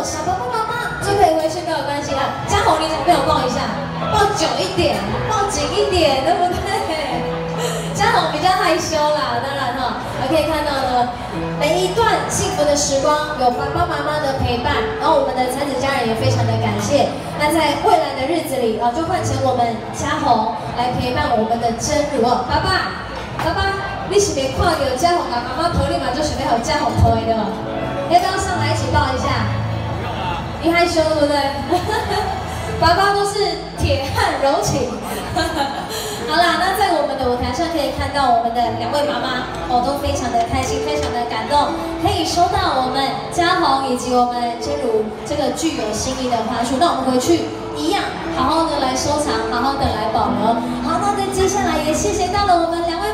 小爸爸妈妈就可以回去没有关系了。嘉宏，你被我抱一下，抱久一点，抱紧一点，对不对？嘉宏比较害羞啦，当然哈，可以看到呢，每一段幸福的时光有爸爸妈妈的陪伴，然后我们的才子家人也非常的感谢。那在未来的日子里，就换成我们嘉宏来陪伴我们的真如哦，爸爸。爸爸，你是没看到嘉宏把妈妈抱你嘛，就准备好嘉宏抱的嘛？要不要上来一起抱一下？不用啊。你害羞对不对？爸爸都是铁汉柔情。好啦，那在我们的舞台上可以看到我们的2位妈妈都非常的开心，非常的感动，可以收到我们嘉宏以及我们真如这个具有心意的花束。那我们回去一样好好的来收藏，好好的来保留。好，那在接下来也谢谢到了我们2位。